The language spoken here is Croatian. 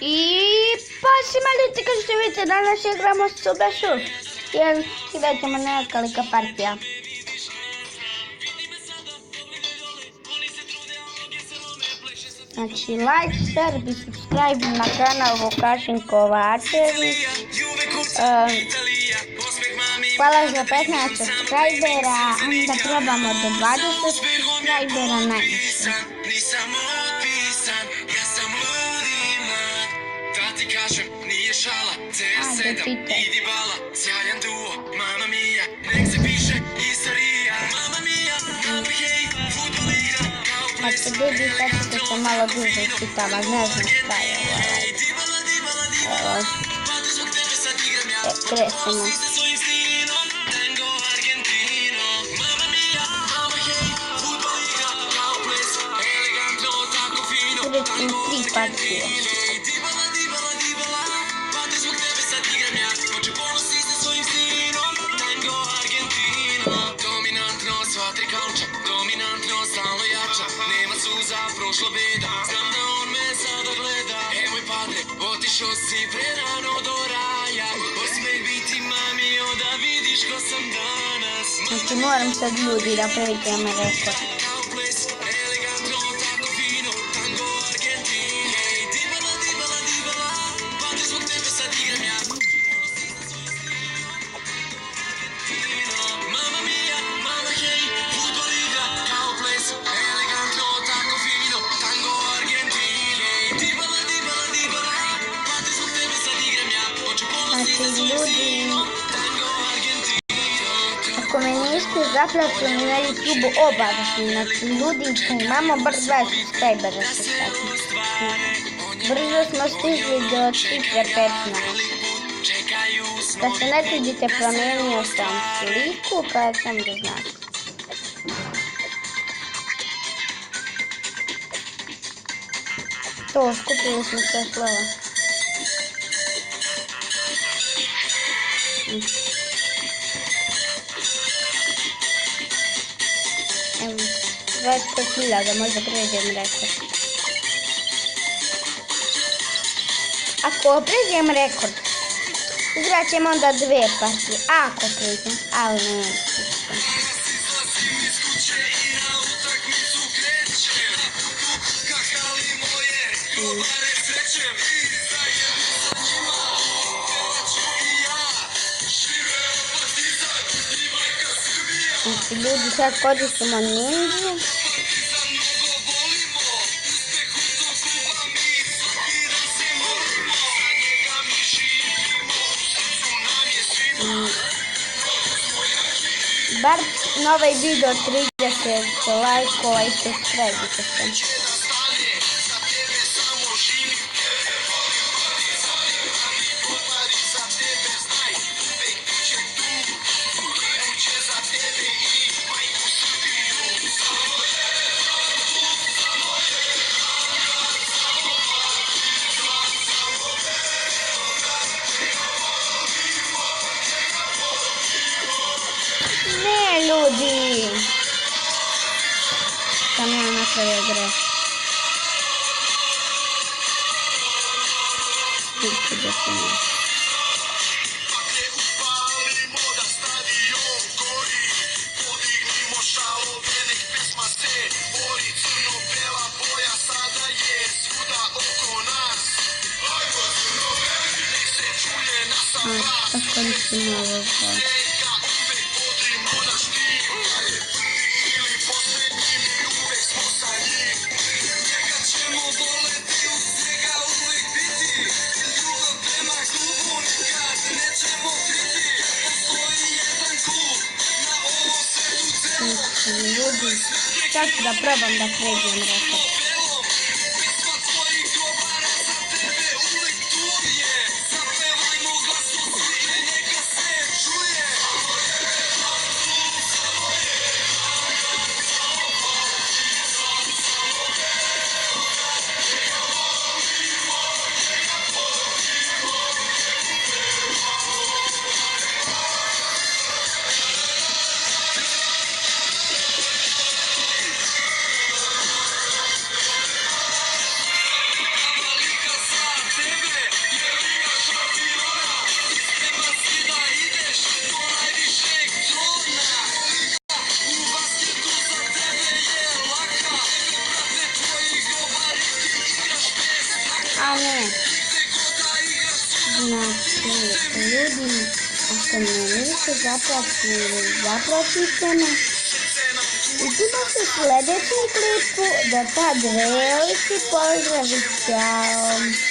I pa svima ljudi, kao što vidite, danas igramo Super Surf. Igrat ćemo nekoliko partija. Znači, like, share i subscribe na kanal Vukašin Kovačević. Hvala za 15 subscribera, onda probamo do 20 subscribera najviše. Ajde, pitaj. Ako ljudi, sad ćete se malo duže čitava, ne znam šta je ovo. Krećemo. Krećemo 3 partije. Prošla beda, znam da on me sada gleda. Moj padre, otišao si prerano do raja. Osmeh biti mami, da vidiš ko sam danas. Znači moram sad ljudi da previđem rekord. Znači ljudi, ako me niste zapratili na YouTube obavezno, znači ljudi, imamo bar 20 subscribera se sad. Brzo smo stigli do cifre 15. Da se ne vidite, promijenio sam sliku, pa sam da znate. To, skupili smo sve slova. Evo, 25.000, možda pređem rekord. Ako pređem rekord, igrat ćemo onda 2 partije. Ako pređem, ali ne. Znači ljudi, sad koristimo ninju. Bar na ovaj video 30 lajkova i subscribe-ite se. Ne ljudi, sam ja napravio greh. Stići da se ne. Tako nisam ovo zvao. Ljudi, sad ću da probam da pređem rekord. Znači, ljudi, ako me niste zapratili, zapratite me. Vidimo se u sljedećem klipu, do tad veliki pozdrav i ćao.